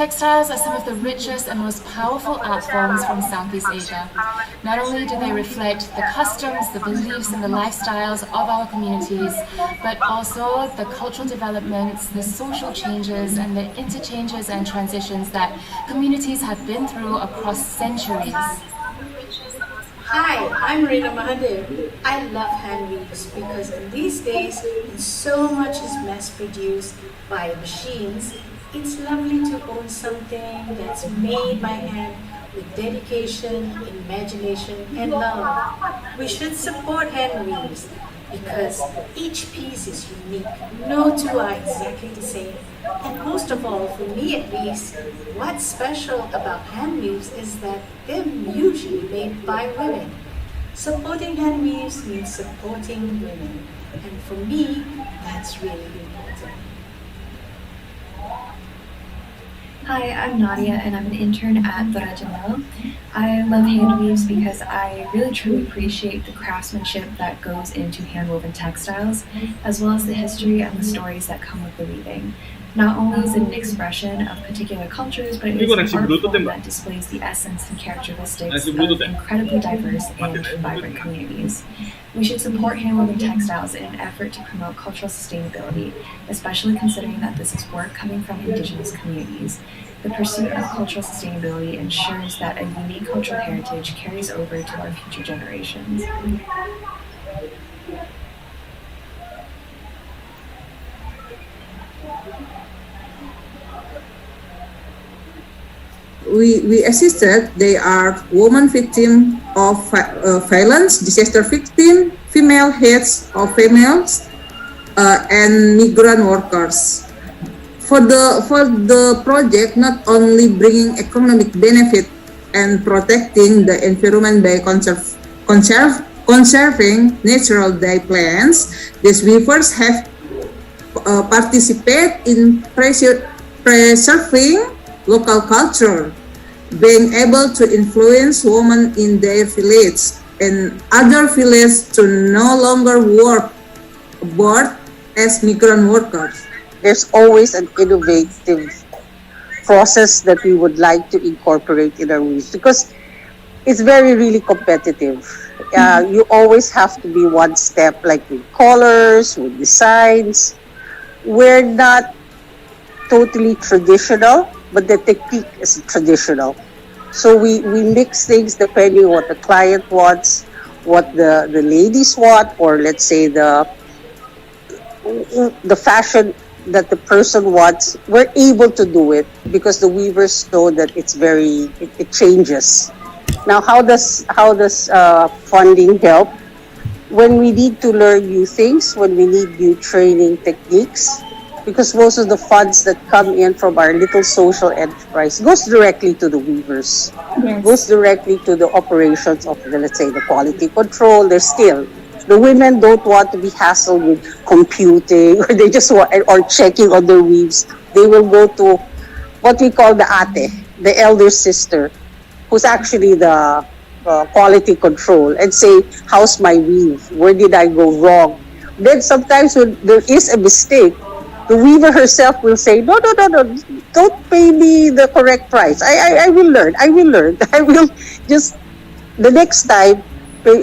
Textiles are some of the richest and most powerful art forms from Southeast Asia. Not only do they reflect the customs, the beliefs, and the lifestyles of our communities, but also the cultural developments, the social changes, and the interchanges and transitions that communities have been through across centuries. Hi, I'm Rina Mahadev. I love hand weaves because in these days, when so much is mass produced by machines, it's lovely to own something that's made by hand with dedication, imagination, and love. We should support hand weaves because each piece is unique. No two are exactly the same. And most of all, for me at least, what's special about hand weaves is that they're usually made by women. Supporting hand weaves means supporting women. And for me, that's really important. Hi, I'm Nadia and I'm an intern at Toraja Mill. I love hand weaves because I really truly appreciate the craftsmanship that goes into hand-woven textiles, as well as the history and the stories that come with the weaving. Not only is it an expression of particular cultures, but it is an art form that displays the essence and characteristics of incredibly diverse and vibrant communities. We should support hand-woven textiles in an effort to promote cultural sustainability, especially considering that this is work coming from indigenous communities. The pursuit of cultural sustainability ensures that a unique cultural heritage carries over to our future generations. We assisted. They are women victim of violence, disaster victim, female heads of females, and migrant workers. For the project, not only bringing economic benefit and protecting the environment by conserving natural dye plants, these weavers have participated in preserving local culture, being able to influence women in their village and other villages to no longer work abroad as migrant workers. There's always an innovative process that we would like to incorporate in our weaves because it's really competitive. You always have to be one step, like with colors, with designs. We're not totally traditional, but the technique is traditional. So we mix things depending on what the client wants, what the ladies want, or let's say the fashion that the person wants. We're able to do it because the weavers know that it changes. Now, how does funding help? When we need to learn new things, when we need new training techniques, because most of the funds that come in from our little social enterprise goes directly to the weavers, goes directly to the operations of, let's say, the quality control. The women don't want to be hassled with computing, or they just want, or checking on their weaves. They will go to what we call the ate, the elder sister, who's actually the quality control, and say, how's my weave? Where did I go wrong? Then sometimes when there is a mistake, the weaver herself will say, no, don't pay me the correct price. I will learn. I will just, the next time.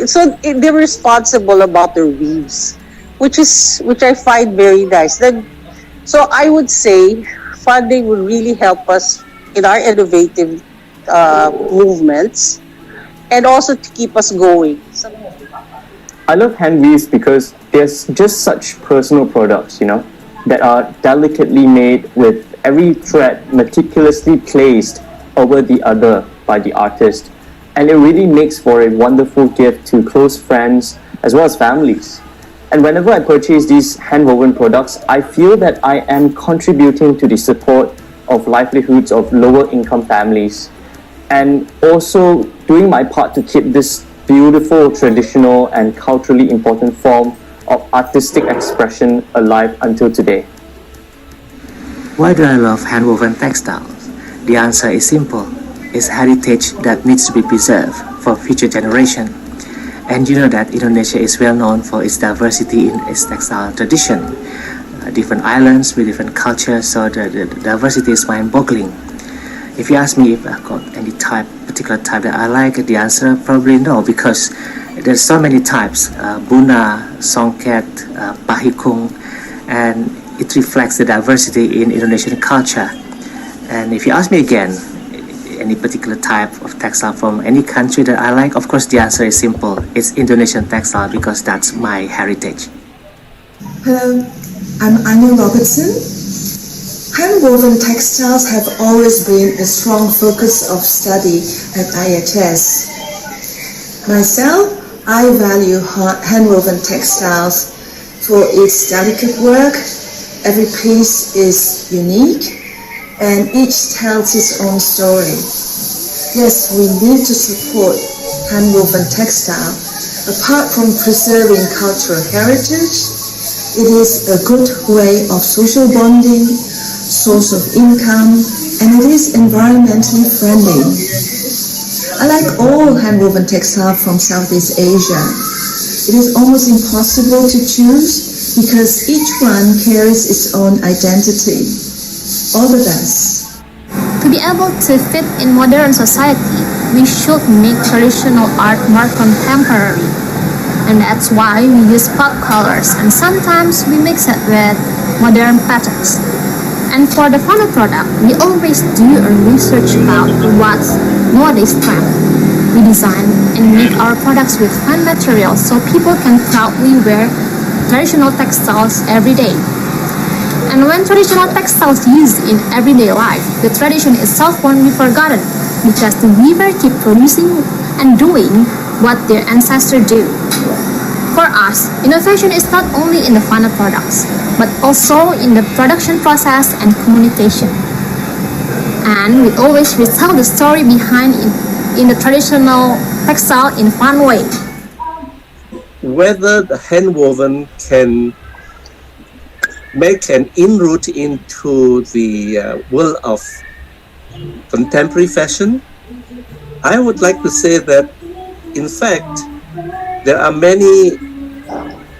So they're responsible about their weaves, which I find very nice. Then, so I would say funding would really help us in our innovative movements and also to keep us going. I love hand weaves because they're just such personal products, that are delicately made with every thread meticulously placed over the other by the artist. And it really makes for a wonderful gift to close friends as well as families. And whenever I purchase these hand-woven products, I feel that I am contributing to the support of livelihoods of lower-income families, and also doing my part to keep this beautiful, traditional, and culturally important form of artistic expression alive until today. Why do I love hand-woven textiles? The answer is simple. It's heritage that needs to be preserved for future generations. And you know that Indonesia is well known for its diversity in its textile tradition. Different islands with different cultures, so the diversity is mind-boggling. If you ask me if I've got any particular type that I like, the answer probably no, because there's so many types, Buna, Songket, Pahikung, and it reflects the diversity in Indonesian culture. And if you ask me again, any particular type of textile from any country that I like, of course the answer is simple. It's Indonesian textile because that's my heritage. Hello, I'm Anya Robertson. Hand-woven textiles have always been a strong focus of study at IHS. Myself, I value hand-woven textiles for its delicate work. Every piece is unique and each tells its own story. Yes, we need to support hand-woven textile. Apart from preserving cultural heritage, it is a good way of social bonding, source of income, and it is environmentally friendly. I like all hand-woven textile from Southeast Asia. It is almost impossible to choose because each one carries its own identity. All the best. To be able to fit in modern society, we should make traditional art more contemporary. And that's why we use pop colors and sometimes we mix it with modern patterns. And for the final product, we always do a research about what's nowadays trend. We design and make our products with fun materials so people can proudly wear traditional textiles every day. And when traditional textiles used in everyday life, the tradition itself won't be forgotten because the weaver keep producing and doing what their ancestors do. For us, innovation is not only in the final products, but also in the production process and communication. And we always retell the story behind in the traditional textile in a fun way. Whether the hand-woven can make an inroad into the world of contemporary fashion, I would like to say that, in fact, there are many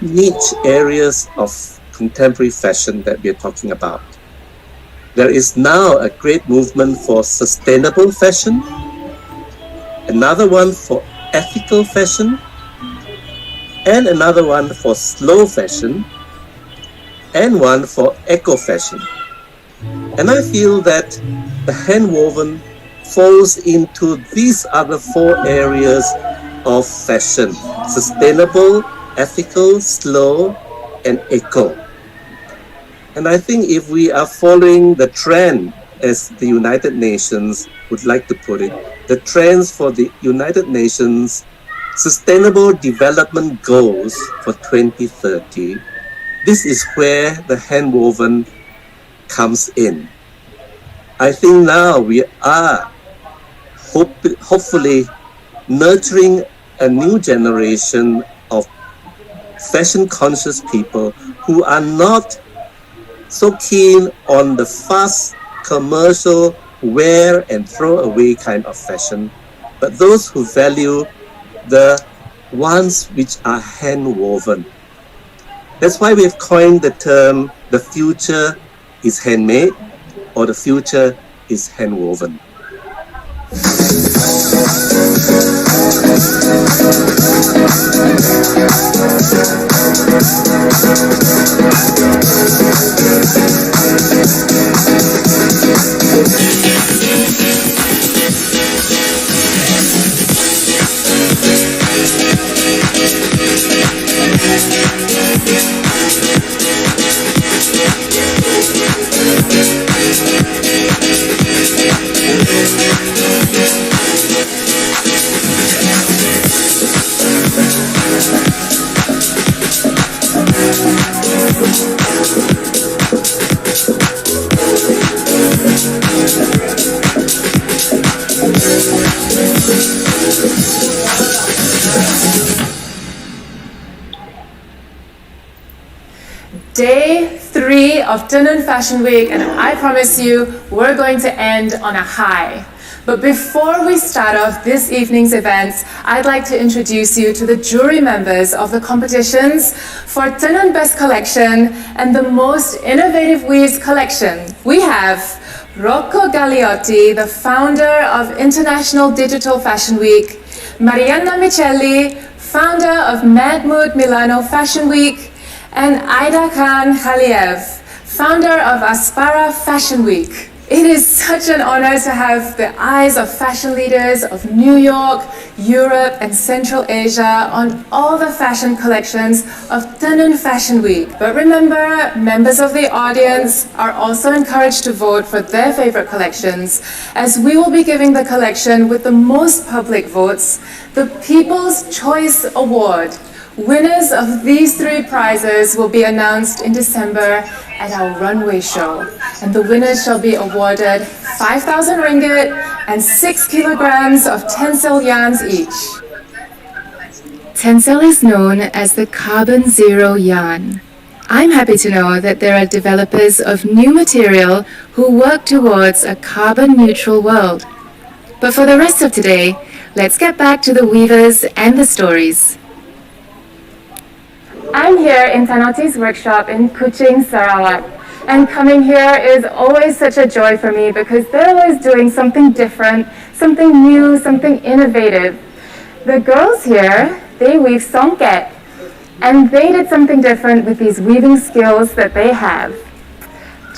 niche areas of contemporary fashion that we are talking about. There is now a great movement for sustainable fashion, another one for ethical fashion, and another one for slow fashion, and one for eco fashion. And I feel that the hand-woven falls into these other four areas of fashion: sustainable, ethical, slow, and eco. And I think if we are following the trend, as the United Nations would like to put it, the trends for the United Nations Sustainable Development Goals for 2030, this is where the hand-woven comes in. I think now we are hopefully nurturing a new generation of fashion-conscious people who are not so keen on the fast, commercial, wear and throw away kind of fashion, but those who value the ones which are hand-woven. That's why we've coined the term, the future is handmade, or the future is hand-woven. Day 3 of Tenun Fashion Week, and I promise you we're going to end on a high. But before we start off this evening's events, I'd like to introduce you to the jury members of the competitions for Tenun Best Collection and the Most Innovative Weaves Collection. We have Rocco Galliotti, the founder of International Digital Fashion Week, Marianna Michelli, founder of Mahmoud Milano Fashion Week, and Aida Khan Khaliev, founder of Aspara Fashion Week. It is such an honor to have the eyes of fashion leaders of New York, Europe, and Central Asia on all the fashion collections of Tenun Fashion Week. But remember, members of the audience are also encouraged to vote for their favorite collections, as we will be giving the collection with the most public votes the People's Choice Award. Winners of these 3 prizes will be announced in December at our runway show, and the winners shall be awarded 5,000 ringgit and 6 kilograms of tencel yarns each. Tencel is known as the carbon zero yarn. I'm happy to know that there are developers of new material who work towards a carbon neutral world. But for the rest of today, let's get back to the weavers and the stories. I'm here in Tanoti's workshop in Kuching, Sarawak. And coming here is always such a joy for me because they're always doing something different, something new, something innovative. The girls here, they weave songket. And they did something different with these weaving skills that they have.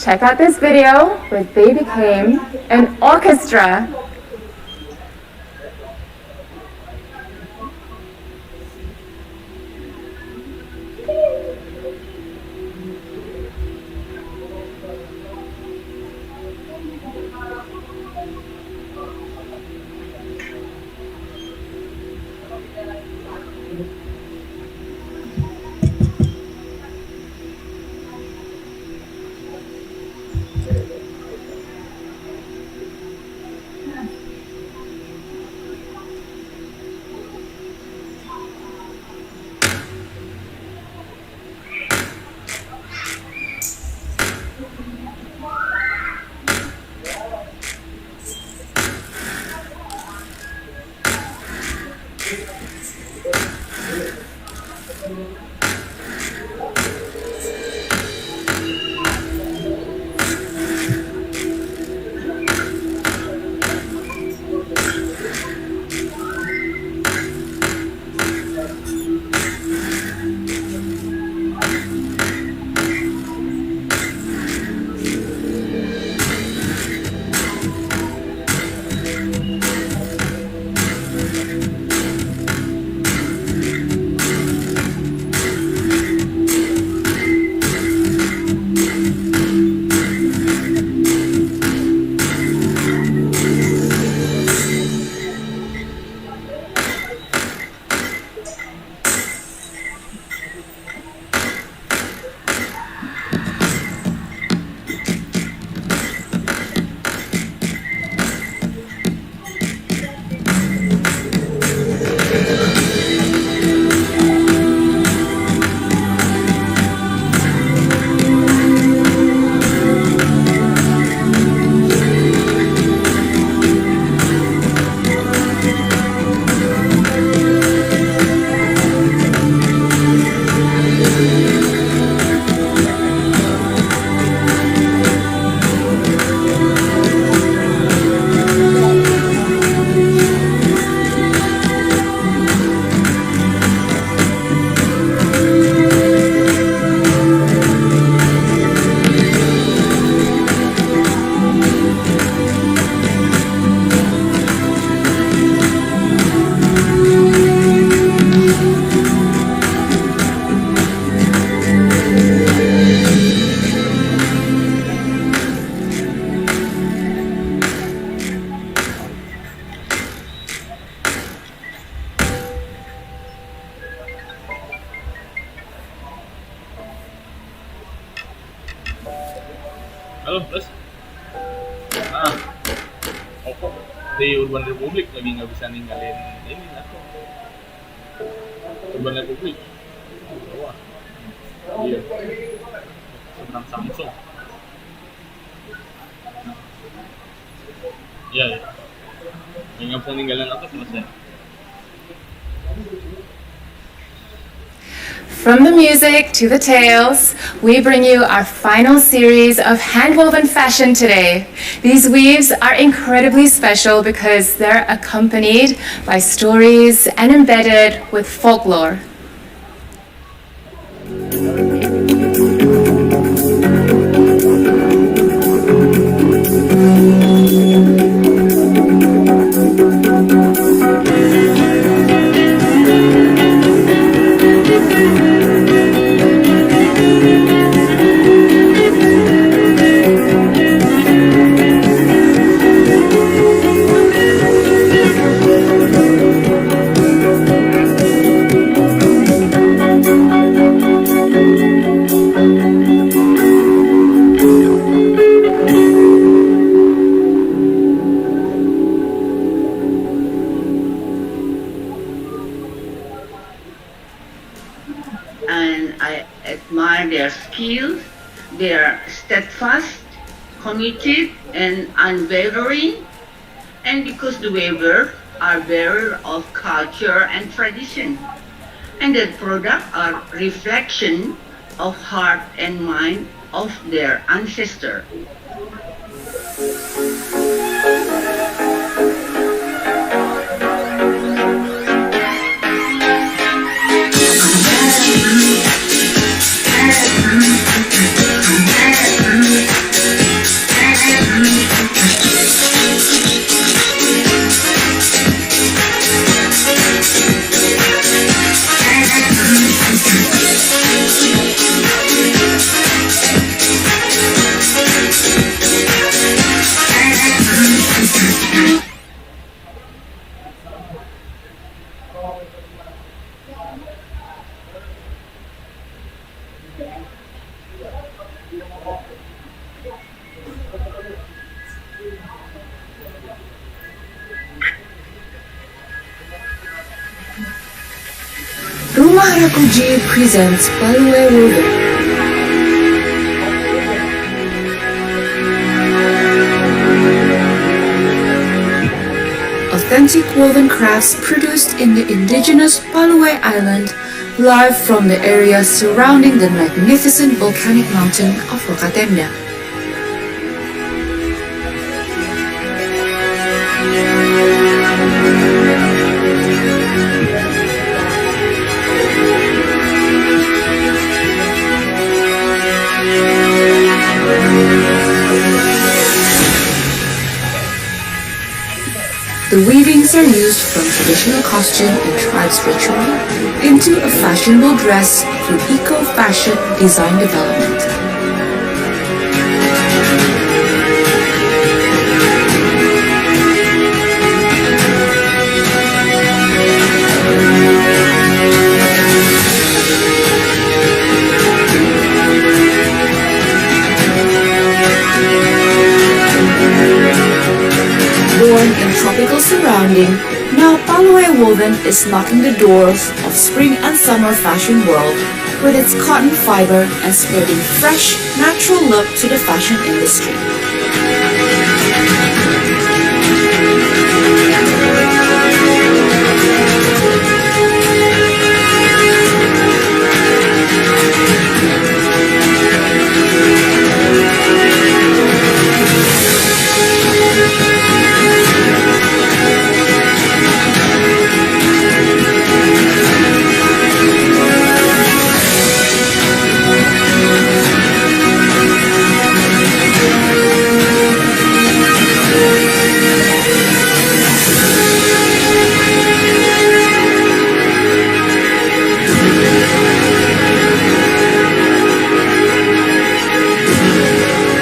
Check out this video where they became an orchestra. Halo, terus? Kok di Urban Republik lagi nggak bisa ninggalin ini aku. Urban Republik. Bawah. Iya. Seberang Samsung. Iya, ya. Nggak bisa ninggalin aku selesai. From the music to the tales, we bring you our final series of handwoven fashion today. These weaves are incredibly special because they're accompanied by stories and embedded with folklore. And I admire their skills. They are steadfast, committed, and unwavering. And because the weavers are bearers of culture and tradition, and their products are reflection of heart and mind of their ancestors. Rumah Rakuji presents Palue Woven. Authentic woven crafts produced in the indigenous Palue Island, live from the area surrounding the magnificent volcanic mountain of Rokatemna. The weavings are used from traditional costume and tribes ritual into a fashionable dress through eco-fashion design development. Born in tropical surrounding, now Palue Woven is knocking the doors of spring and summer fashion world with its cotton fiber and spreading fresh, natural look to the fashion industry.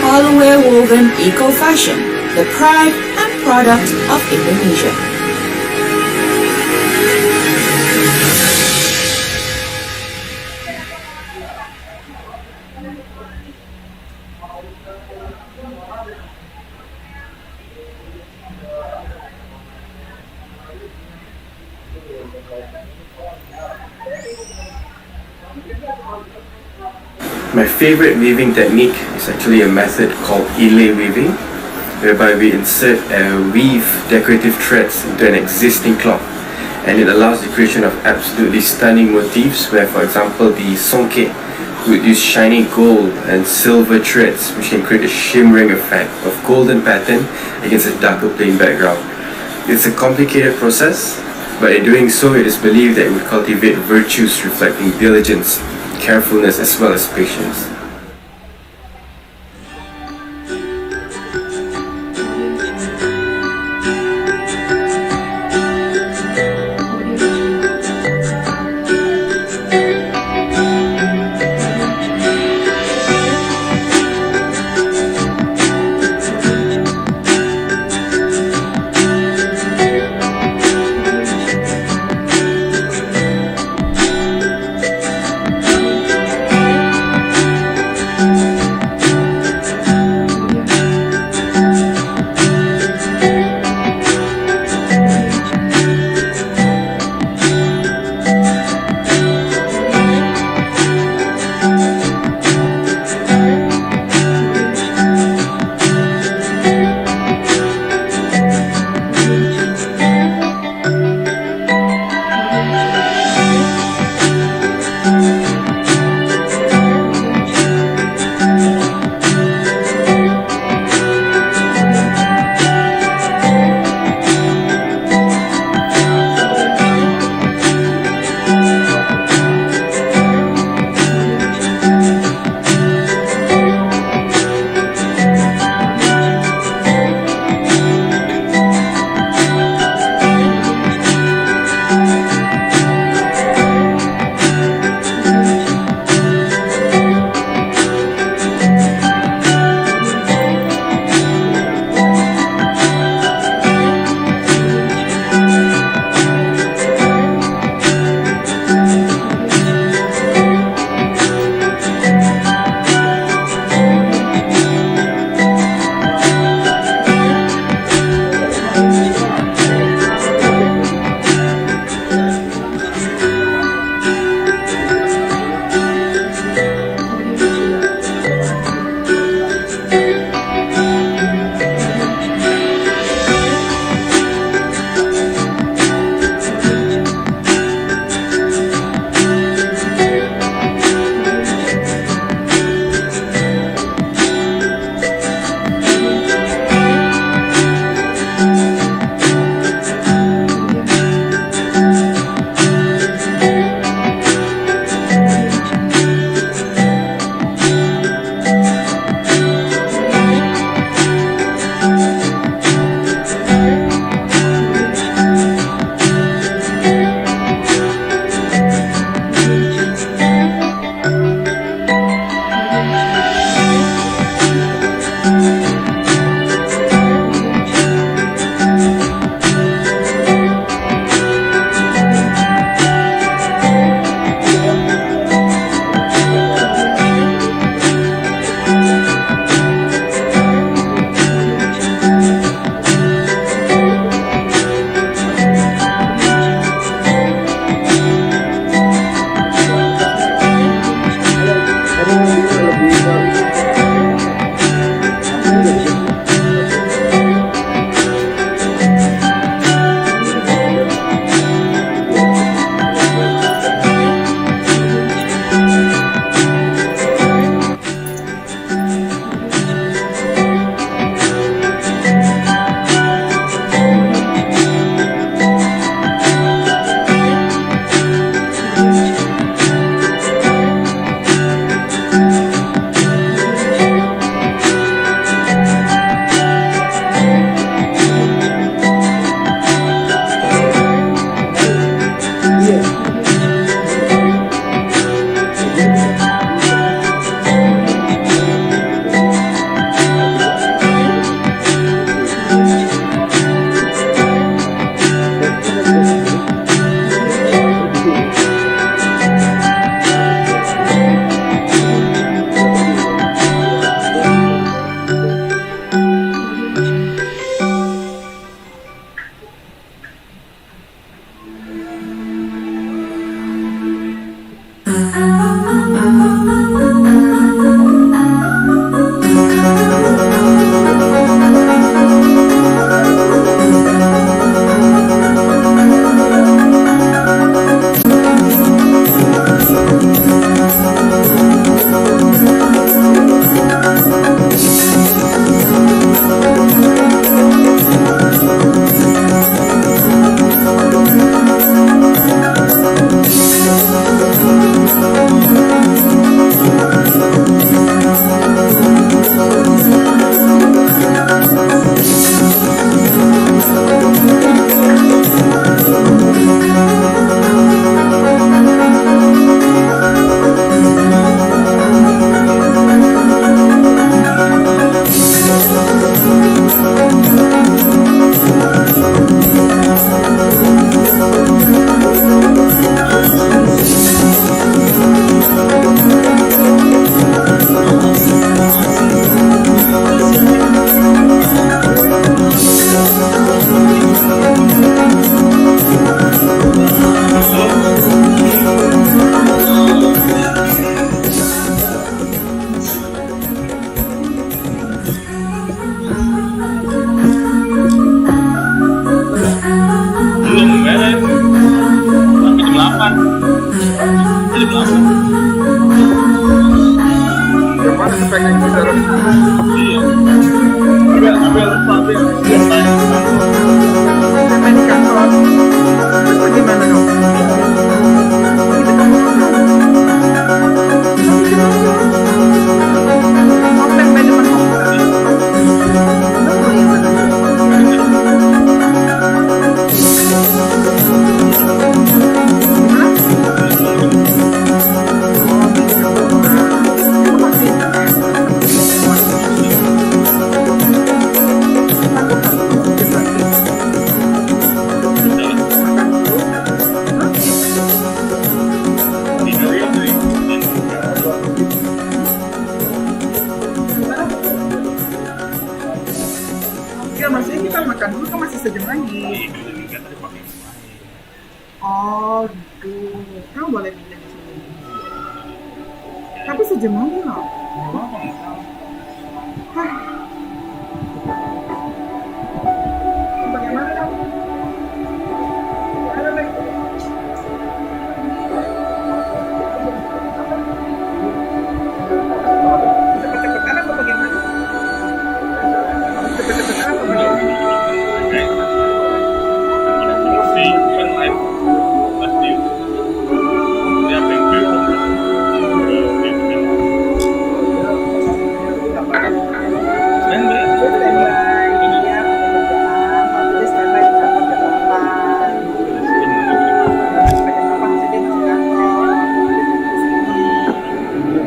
Palue Woven Eco-Fashion, the pride and product of Indonesia. My favorite weaving technique is actually a method called inlay weaving, whereby we insert weave decorative threads into an existing cloth and it allows the creation of absolutely stunning motifs where, for example, the songke would use shiny gold and silver threads which can create a shimmering effect of golden pattern against a darker plain background. It's a complicated process, but in doing so it is believed that it would cultivate virtues reflecting diligence, carefulness as well as patience. Yang mana speknya kita harus? Iya. Abel, main di kantor. Terus bagaimana dong? Kita kamu main depan komputer. Ya maksudnya kita makan dulu kan masih sejam lagi. Oh gitu. Kamu boleh pindah di sini. Tapi sejam lagi loh. Hah. Bagaimana dong? Cepet-cepetan apa bagaimana? Cepet-cepetan apa bagaimana?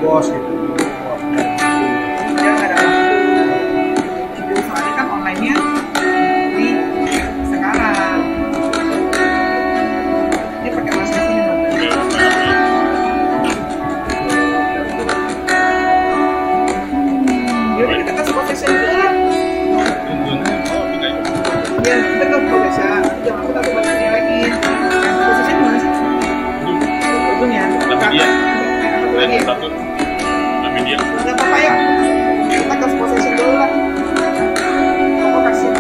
Bos gitu. Dia nggak ada waktu. Itu soalnya kan online-nya di sekarang. Dia pakai bahasa sini dong. Yaudah kita kasih possession dulu lah. Ya, kita ke possession. Jangan lupa aku balik lagi. Possession gimana sih? Ujung ya. Satu. Nggak apa-apa ya. Kita kasih possession dulu lah. Aku kasih.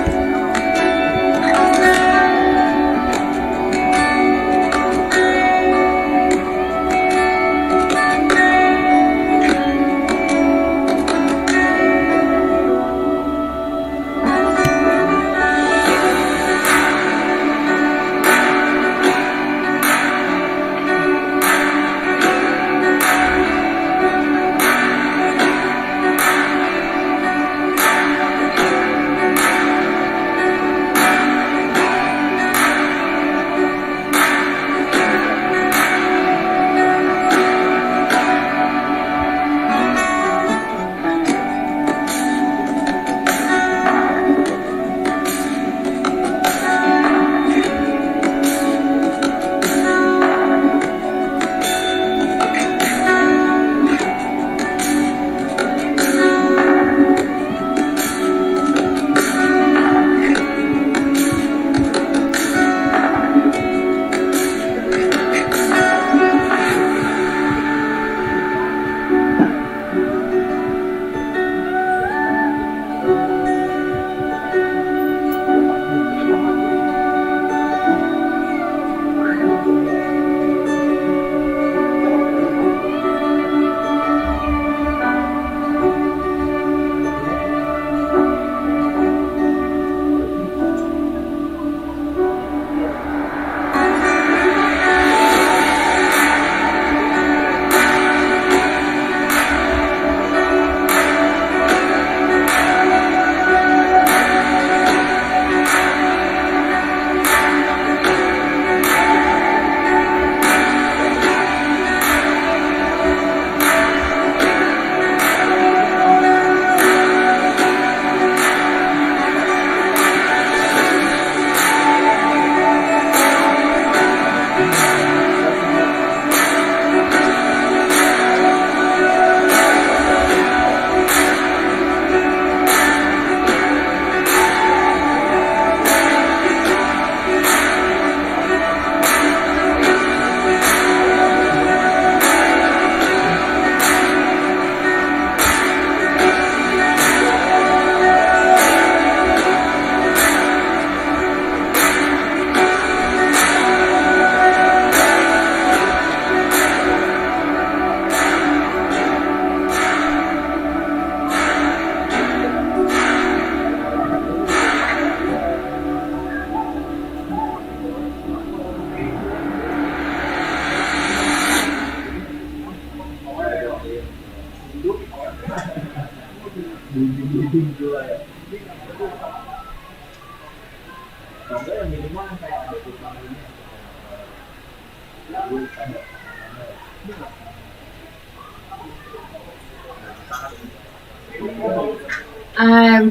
I'm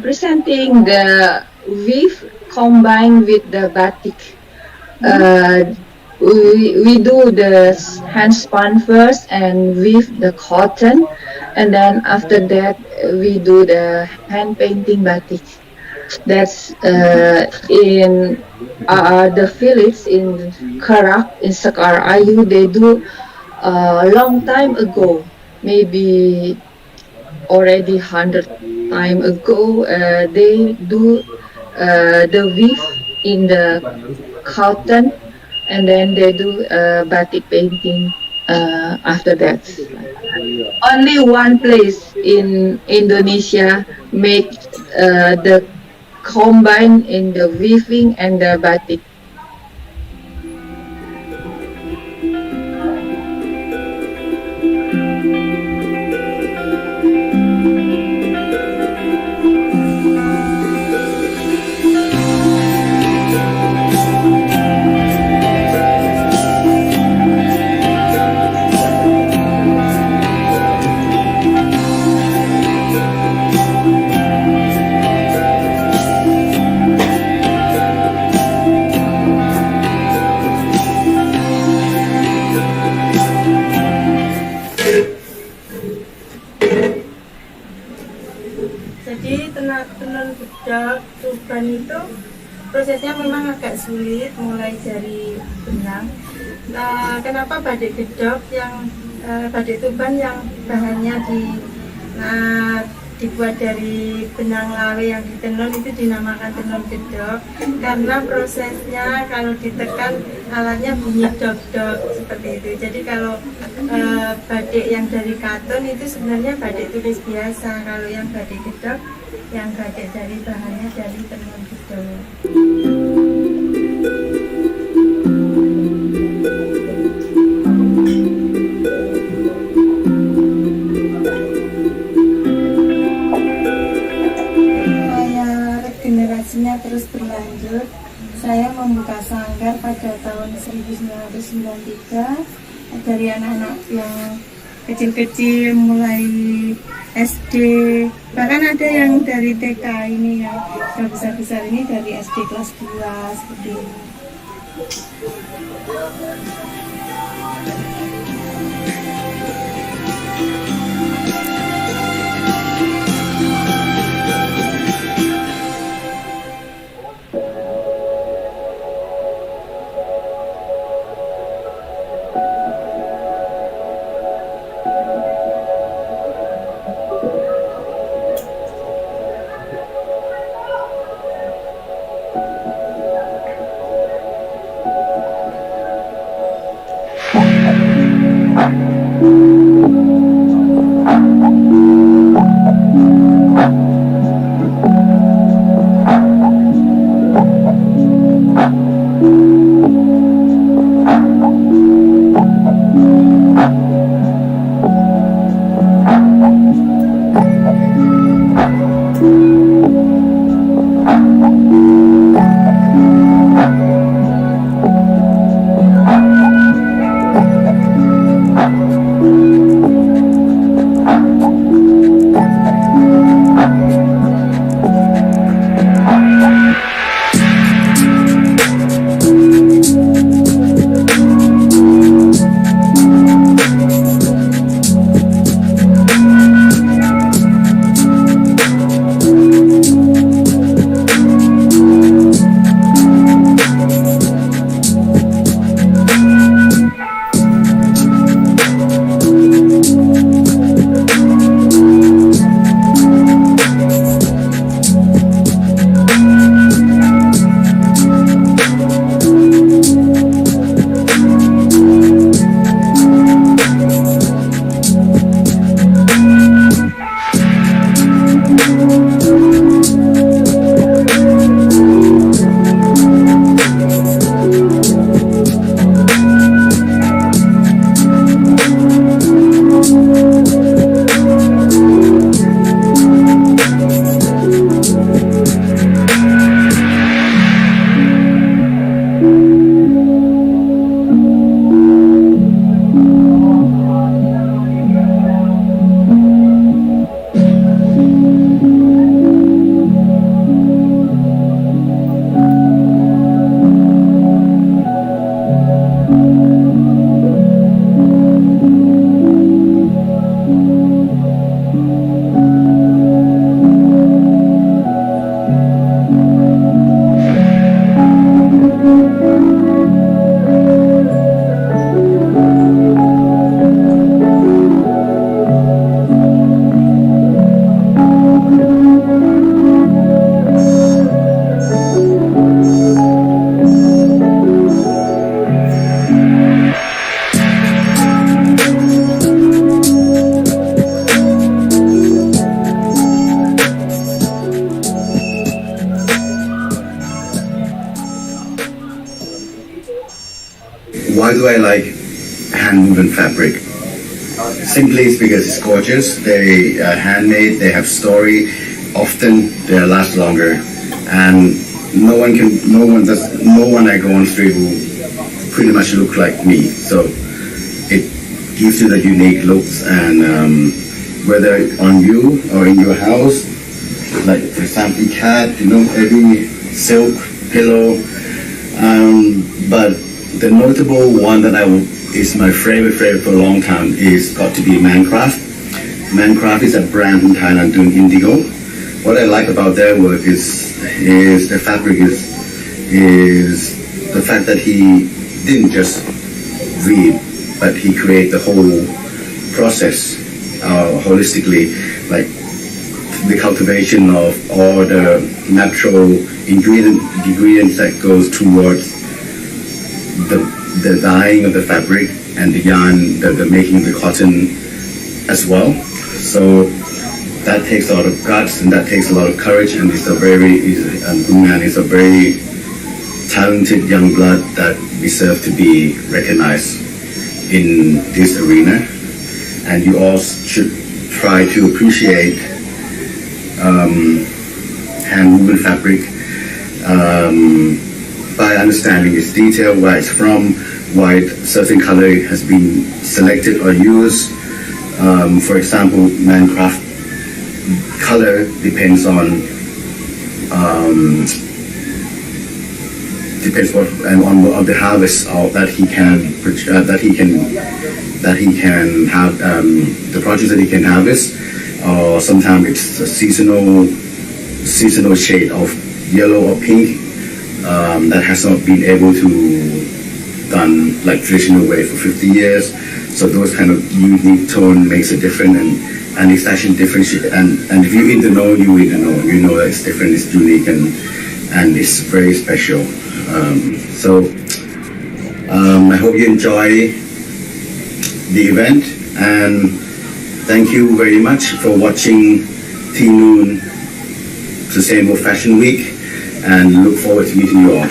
presenting the weave combined with the batik. We do the hand spun first and weave the cotton, and then after that we do the hand painting batik. That's in the village in Karak in Sekar Ayu. They do a long time ago, maybe already 100 time ago. They do the weave in the cotton, and then they do batik painting after that. Only one place in Indonesia make the combine in the weaving and the batik. Jadi tenun gedok tuban itu prosesnya memang agak sulit, mulai dari benang. Kenapa batik gedok yang batik tuban yang bahannya dibuat dari benang lawe yang ditenun itu dinamakan tenun gedok, karena prosesnya kalau ditekan alatnya bunyi dok-dok seperti itu. Jadi kalau batik yang dari katun itu sebenarnya batik tulis biasa, kalau yang batik gedok yang batik dari bahannya dari tenun gedok. Regenerasinya terus berlanjut. Saya membuka sanggar pada tahun 1993 dari anak-anak yang kecil-kecil mulai SD, bahkan ada yang dari TK ini yang besar-besar ini dari SD kelas 2 seperti ini. do I like hand-woven fabric? Simply it's because it's gorgeous. They are handmade. They have story. Often they last longer, and no one I go on street will pretty much look like me. So it gives you the unique looks, and whether on you or in your house, like for example cat, every silk pillow. But the notable one that is my favorite for a long time is got to be Mancraft. Mancraft is a brand in Thailand doing indigo. What I like about their work is the fabric is the fact that he didn't just weave, but he created the whole process holistically, like the cultivation of all the natural ingredients that goes towards the dyeing of the fabric and the yarn, the making of the cotton as well. So that takes a lot of guts and that takes a lot of courage, and Gungan is a very talented young blood that deserves to be recognized in this arena. And you all should try to appreciate hand-woven fabric by understanding its detail, where it's from, why certain color has been selected or used. For example, Mancraft color depends on the harvest that he can have, the produce that he can harvest. Or sometimes it's a seasonal shade of yellow or pink that has not been able to done like traditional way for 50 years. So those kind of unique tone makes a difference, and it's actually different. And if you're in the know, you know that it's different, it's unique, and it's very special. I hope you enjoy the event, and thank you very much for watching Tenun Sustainable Fashion Week, and look forward to meeting you all.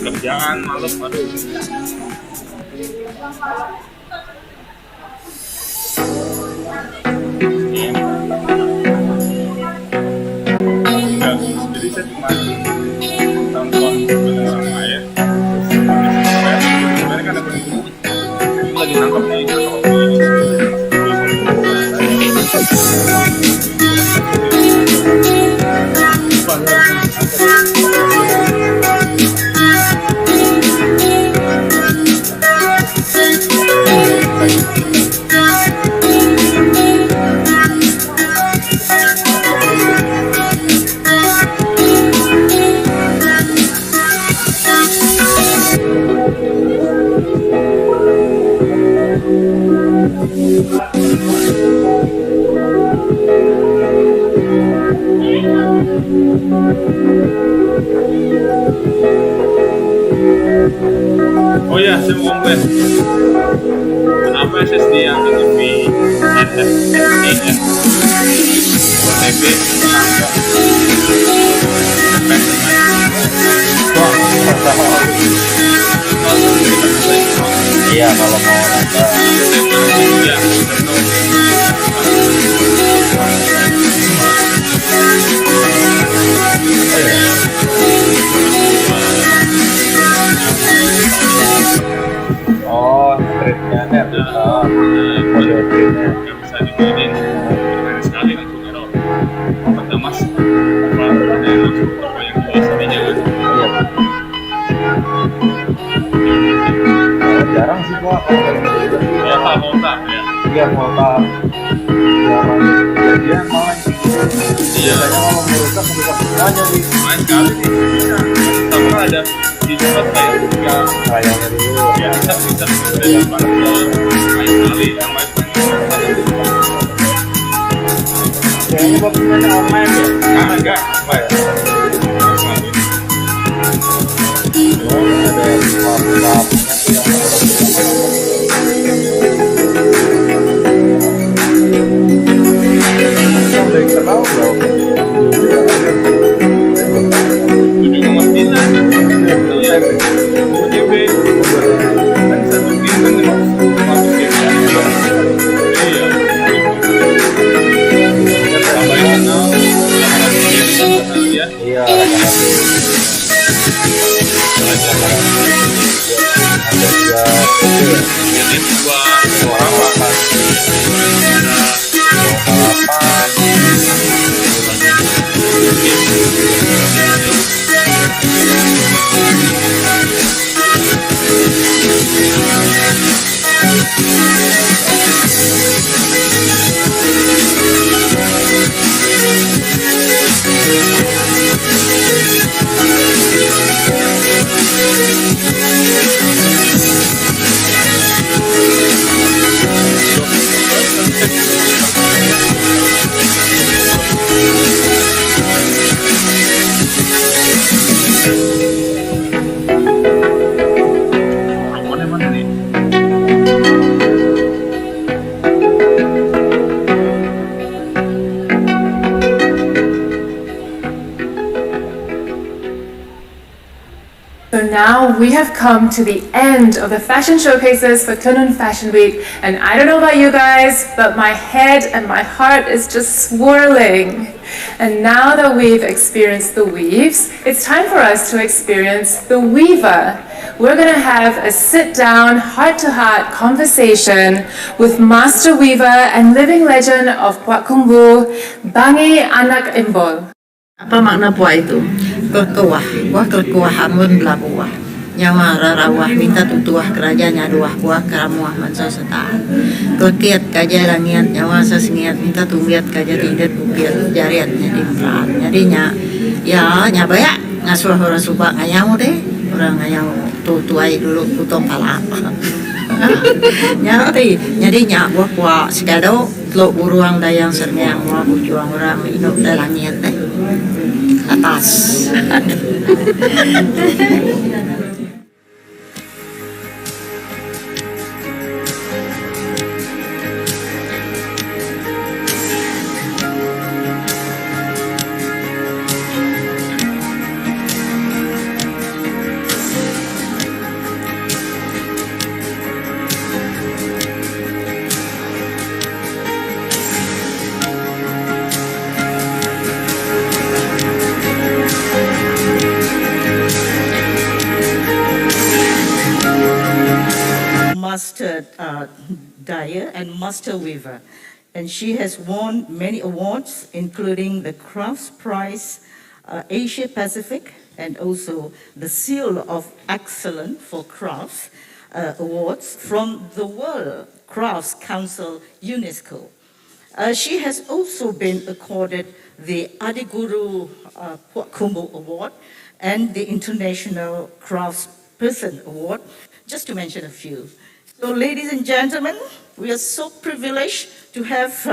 Kerjaan malam, aduh. Jadi saya cuma nonton sama ayah. Sebenarnya kan ada lagi nangkep nih. Oh ya, saya mau komplain. Kenapa SSD yang di TV NFS OTP langka? Iya, kalau mau nambah. Iya, Oh, stripnya net. Model stripnya. nggak bisa dibikin keren sekali langsung error. Kata mas, apa ada yang langsung toko yang jual sininya kan? Jarang sih gua kalau Volta ya. Iya, Volta. Jarang kejadian malah. Iya. Kalau merusak semuanya nih. Main sekali nih. Bisa. Tapi ada di tempat kayak rayanya dulu. Ya, bisa udah barang main sekali yang main. Kayaknya bapak mainnya online ya? Enggak, apa ya? Ada WhatsApp. Sampai kenal bro. 7,9 lihat OTP kan 1 gig kan 500 gig iya tambahin kenal 800 gig ya Iya, jadi dua orang apa mana nih? So now we have come to the end of the fashion showcases for Tenun Fashion Week, and I don't know about you guys, but my head and my heart is just swirling. And now that we've experienced the weaves, it's time for us to experience the weaver. We're gonna have a sit-down, heart-to-heart conversation with master weaver and living legend of Puak Kumbu, Bangi Anak Imbol. Apa makna puah itu? Kelkuah, puah kelkuah amun belah puah. Nyawa rarawah minta tutuah kerajanya duah puah keramuah mansa setaan. Kelkiat kaja langiat nyawa sesengiat minta tumbiat kaja tidak bukiat jariatnya dimprat. Jadinya ya nyabaya ngasuh orang subak ngayamu deh. Orang ngayamu tuai dulu putong palap. Nyati nyadinya buah puah sekado lo buruang dayang sernyang buah bujuang orang minum dalangiat deh. Atas. Master dyer and master weaver, and she has won many awards, including the Crafts Prize Asia Pacific, and also the Seal of Excellence for Crafts Awards from the World Crafts Council UNESCO. She has also been accorded the Adiguru Puak Kumbu Award and the International Craftsperson Award, just to mention a few. So, ladies and gentlemen, we are so privileged to have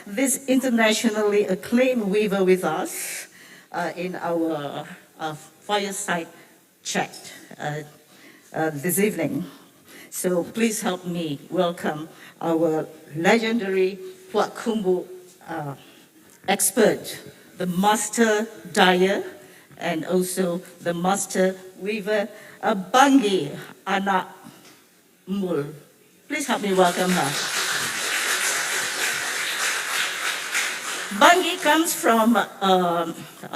this internationally acclaimed weaver with us in our fireside chat this evening. So please help me welcome our legendary Puak Kumbu expert, the master dyer, and also the master weaver, Bangi Anak Mul. Please help me welcome her. Bangi comes from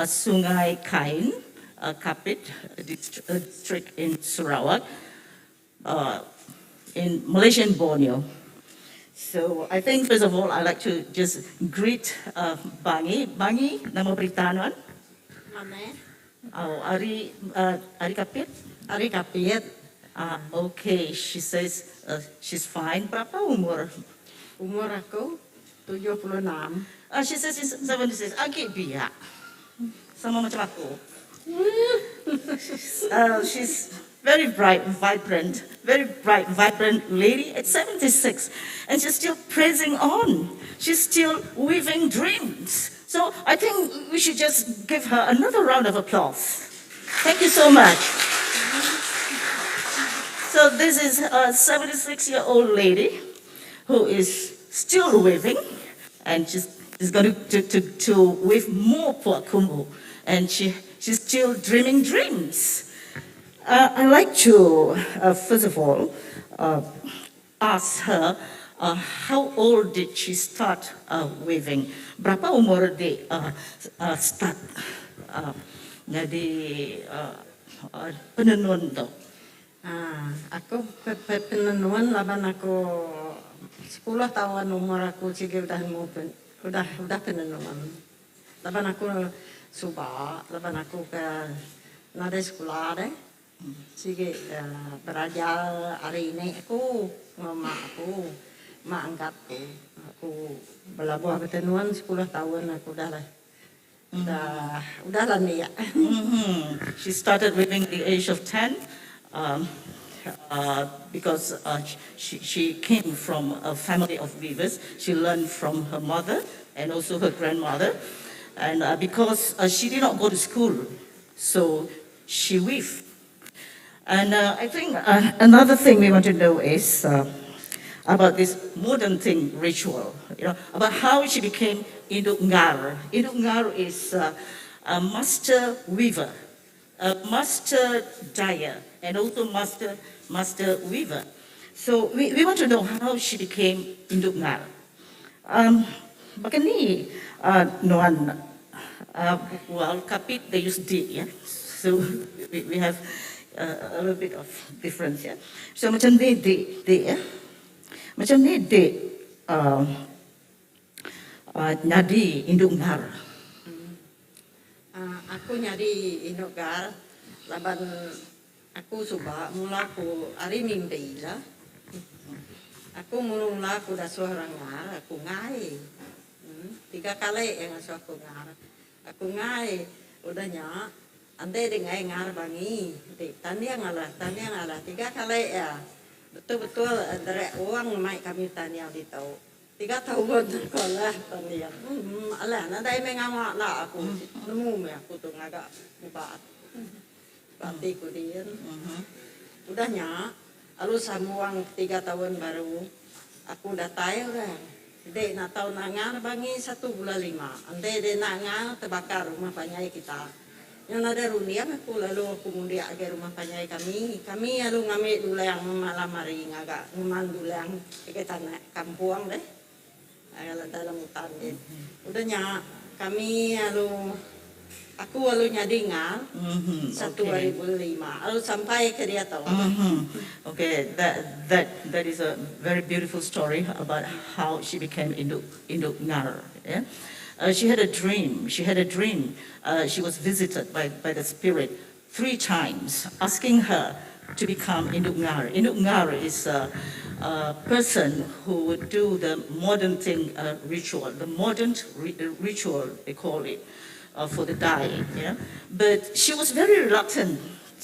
Sungai Kain, Kapit district in Sarawak, in Malaysian Borneo. So I think first of all I'd like to just greet Bangi. Bangi, nama Britanuan? Oh, Ari Kapit? Ari Kapit. Okay, she says she's fine. Berapa umur? Umur aku 76. She says she's 76. Agak biak. Sama macam aku. She's very bright, vibrant lady at 76. And she's still praising on. She's still weaving dreams. So I think we should just give her another round of applause. Thank you so much. So this is a 76-year-old lady who is still weaving, and she's going to weave more Puak Kumbu, and she's still dreaming dreams. I'd like to, first of all, ask her how old did she start weaving? Berapa umur dia start jadi penenun tu? Aku penenun laban aku 10 tahun umur aku sige udah penenun. Laban aku suba, laban aku ke nada sekolah deh. Sige belajar hari ini aku mama aku mak angkatku aku belajar penenun 10 tahun aku dah lah ni ya. She started weaving at the age of 10 because she came from a family of weavers. She learned from her mother and also her grandmother, and because she did not go to school, so she weaved. And I think another thing we want to know is about this modern thing ritual, about how she became Induk Ngar. Induk Ngar is a master weaver, a master dyer, and also master weaver. So we want to know how she became Induk Ngar. Bakani noan well Kapit they use D, yeah. So we have a little bit of difference, yeah. So macam D ya. Macam ni nyadi Induk Ngar. Aku nyadi Induk Ngar, laban aku suba mula aku hari mimpi lah. Aku mula aku dah suara ngar, aku ngai. 3 kali yang aku ngar. Aku ngai, udahnya, ande dengan ngar bangi. Tanya ngalah, 3 kali ya. Betul-betul dari uang mai kami tanya di tahu. 3 tahun sekolah tanya. Alah, nadai mengamak lah aku. Nemu aku tu ngagak buat. Batiku dia. Udahnya, lalu samuang 3 tahun baru. Aku dah tahu dah. Dek nak tahu nangar bangi 1 bulan 5. Ande dek nangar terbakar rumah panyai kita. Yang ada runian aku lalu aku mundia ke rumah panyai kami. Kami lalu ngambil dulu yang malam hari ngagak ngeman dulu yang ke tanah kampung deh. Dalam hutan deh. Udahnya kami lalu aku lalu nyadi ngar 2005 lalu sampai ke dia tahu. Okay, that is a very beautiful story about how she became Induk Ngar. Yeah? She had a dream. She was visited by the spirit 3 times, asking her to become Induk Ngar. Induk Ngar is a person who would do the modern thing ritual, the modern ritual they call it, for the dying. Yeah? But she was very reluctant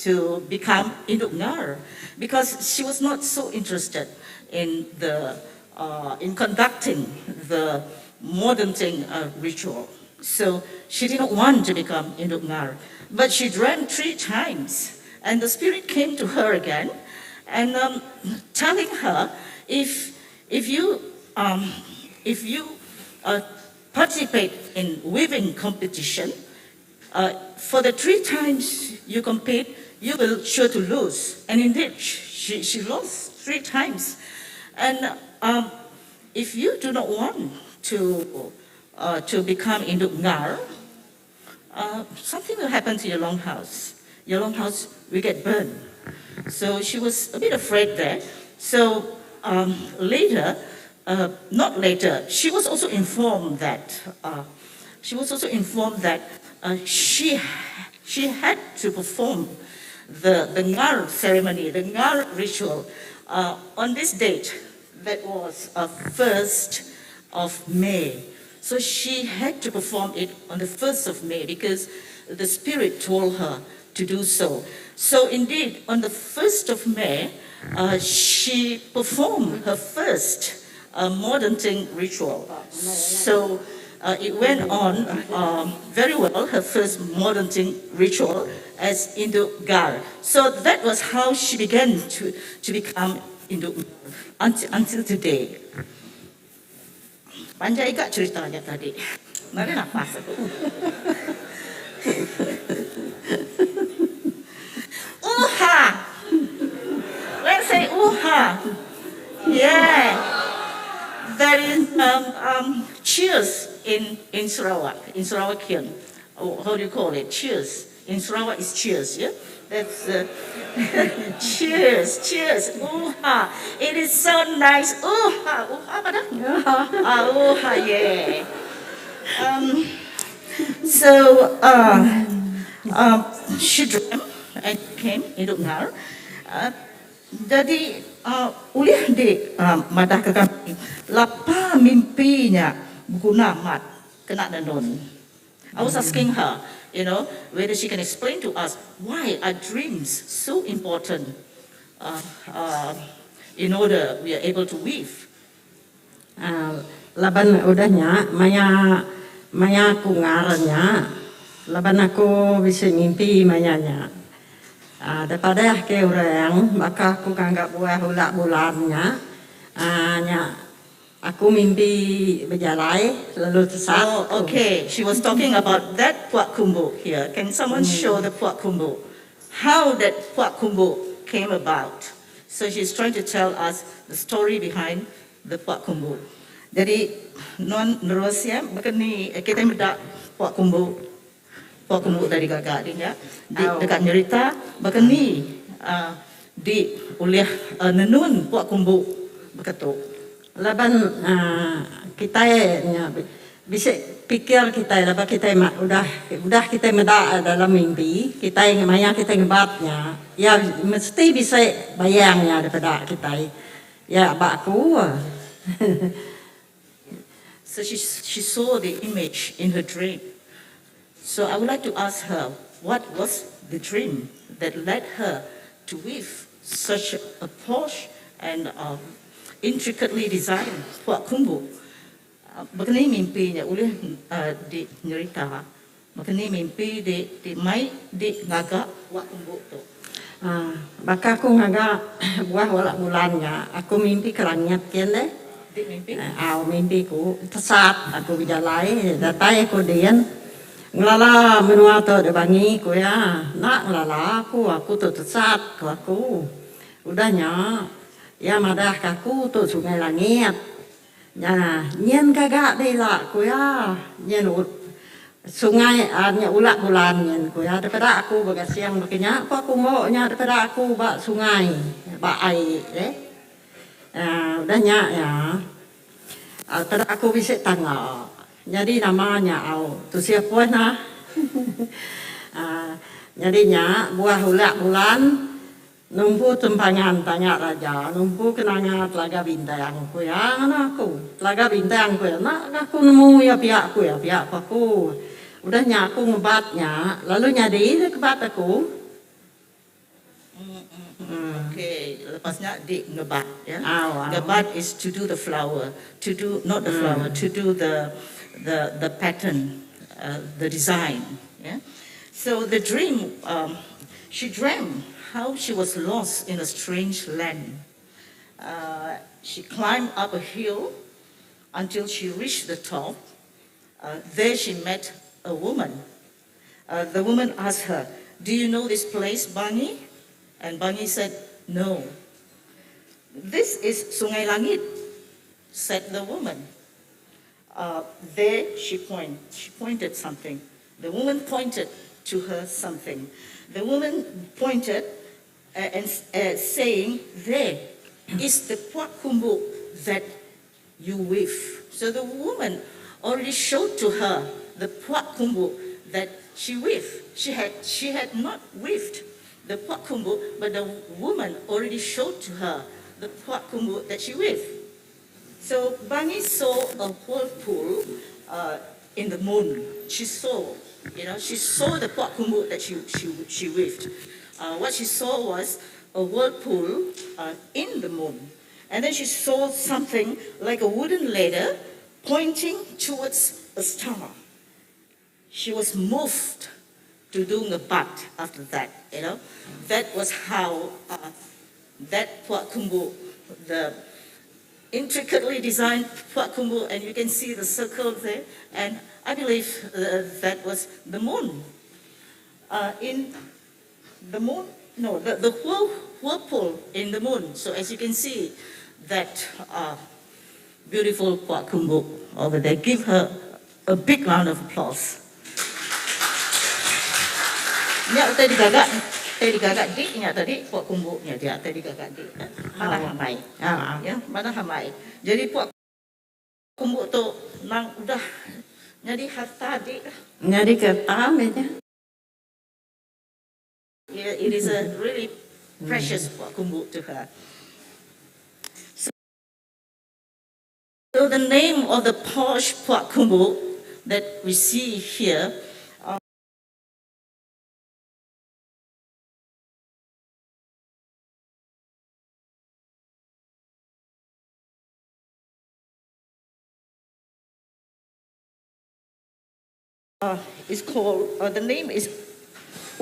to become Induk Ngar because she was not so interested in the in conducting the modern thing ritual. So she didn't want to become Induk Ngar, but she drank 3 times, and the spirit came to her again, and telling her, if you participate in weaving competition, for the 3 times you compete, you will sure to lose. And indeed, she lost 3 times. And if you do not want to become Induk Ngar, something will happen to your longhouse. Your longhouse will get burned. So she was a bit afraid there. So later, not later, she was also informed that she had to perform the Ngar ceremony, the Ngar ritual, on this date. That was 1st of May. So she had to perform it on the 1st of May because the spirit told her to do so. So indeed, on the 1st of May, she performed her first modern thing ritual. So it went on very well, her first modern thing ritual as Induk Ngar. So that was how she began to become Induk Ngar until today. Panjang juga ceritanya tadi. Mari nafas aku. Uha! Let's say uha. Yeah. That is cheers in Sarawak, in Sarawakian. How do you call it? Cheers. In Sarawak is cheers, yeah? That's cheers, cheers. Uha. It is so nice. Uha. Uha apa dah? Uha, yeah. So she dreamt and came Induk Ngar. Jadi ulih di madah ke kami, lapa mimpinya guna mat kena Tenun. I was asking her, whether she can explain to us why are dreams so important in order we are able to weave. Laban udahnya, maya aku ngaranya, laban aku bisa mimpi mayanya. Daripada ke orang, maka aku kanggap buah hulak bulannya, aku mimpi berjalan lalu tersat. Oh, okay. She was talking about that Puak Kumbu here. Can someone show the Puak Kumbu? How that Puak Kumbu came about? So she's trying to tell us the story behind the Puak Kumbu. Jadi non nerusia begini kita mendak Puak Kumbu dari gagak dia dekat nyerita begini di oleh Tenun Puak Kumbu begitu. Laban kita bisa pikir kita laban kita udah kita meda dalam mimpi kita yang maya kita ngebatnya ya mesti bisa bayangnya daripada kita ya bakku. So she saw the image in her dream. So I would like to ask her, what was the dream that led her to weave such a posh and intricately designed Puak Kumbu? Begini mimpinya oleh di nyerita. Begini mimpi di mai di ngagak Puak Kumbu tu. Baka aku ngagak buah walak bulannya. Aku mimpi kerangnya kian deh. Di mimpi? Mimpiku tersat aku berjalan. Datai aku dian. Ngelala menua tu de bangi ku ya. Nak ngelala aku tu tersat aku. Udahnya. Ya madah kaku tu sungai langit. Ya nyen kagak deh lah ku ya. Nyen sungai nya ulak bulan nyen ku ya. Daripada aku bagas siang begini aku mau nya daripada aku bak sungai bak air deh. Udahnya ya. Daripada aku bisa tangga. Jadi namanya au tu siapa nah. Jadinya buah ulak bulan. Numpu tempangan tanya raja, numpu kenanga telaga bintang ku ya, anakku telaga bintang ku ya, nak aku nemu ya pihak aku, udahnya aku ngebatnya, lalu nyadi kebat aku, Okay, lepasnya di ngebat, ya. Wow. Ngebat is to do the flower, to do not the flower, to do the pattern, the design. Yeah. So the dream, she dreamt how she was lost in a strange land. She climbed up a hill until she reached the top. There she met a woman. The woman asked her, "Do you know this place, Bunny?" And Bunny said, "No." "This is Sungai Langit," said the woman. There she pointed something. The woman pointed to her something. The woman pointed and saying, "There is the puak kumbuk that you weave." So the woman already showed to her the puak kumbuk that she weaved. She had not weaved the puak kumbuk, but the woman already showed to her the puak kumbuk that she weaved. So Bunny saw a whirlpool in the moon. She saw the puak kumbuk that she weaved. What she saw was a whirlpool in the moon. And then she saw something like a wooden ladder pointing towards a star. She was moved to do ngebat after that, That was how that puak kumbuk, the intricately designed puak kumbuk, and you can see the circle there, and I believe that was the moon. In the moon, no, the whirlpool in the moon. So as you can see, that beautiful puak kumbuk over there. Give her a big round of applause. Nya tadi gagak dik nya tadi puak kumbuknya dia tadi gagak dik. Mana hamai. Ya, mana hamai. Jadi puak kumbuk tu nang udah jadi harta dik. Nyari kertas aja. Yeah, it is a really precious puak kumbuk to her. So the name of the posh puak kumbuk that we see here is called, the name is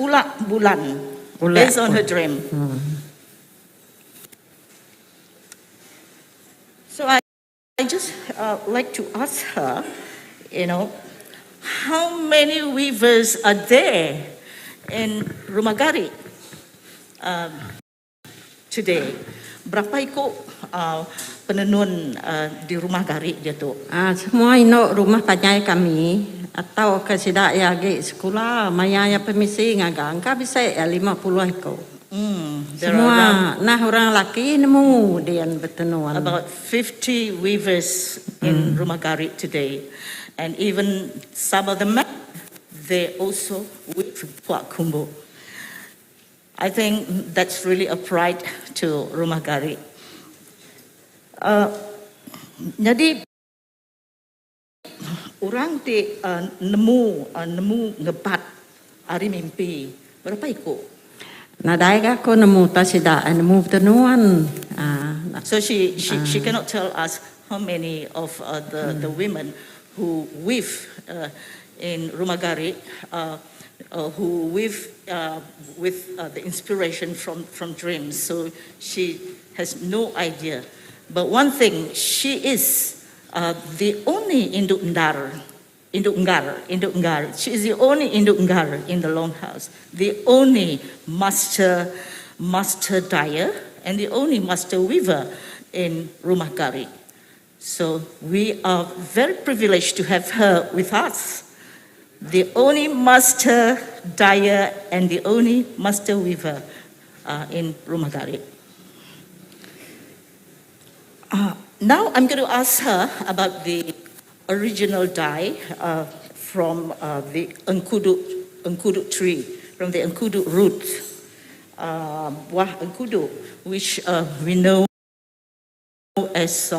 Ulak Bulan, based on her dream. So I just like to ask her, how many weavers are there in Rumagari today? Berapa ikut penenun di Rumagari dia tu? Semua ino rumah panyai kami atau kesida ya ge sekolah maya ya permisi ngagang ka bisa ya 50 ekor. Semua nah orang laki nemu dian bertenuan. About 50 weavers in Rumagari today, and even some of the men they also weave puak kumbuk. I think that's really a pride to Rumagari. Jadi orang ti nemu ngebat hari mimpi berapa ikut? Nadai ka ko nemu tasida nemu tenuan. So she cannot tell us how many of the women who weave in Rumagari who weave with the inspiration from dreams. So she has no idea. But one thing, she is the only induk nggar. She is the only induk nggar in the longhouse, the only master dyer, and the only master weaver in Rumagari. So we are very privileged to have her with us, the only master dyer and the only master weaver in Rumagari. Now I'm going to ask her about the original dye from the engkudu tree, from the engkudu root, buah engkudu, which we know as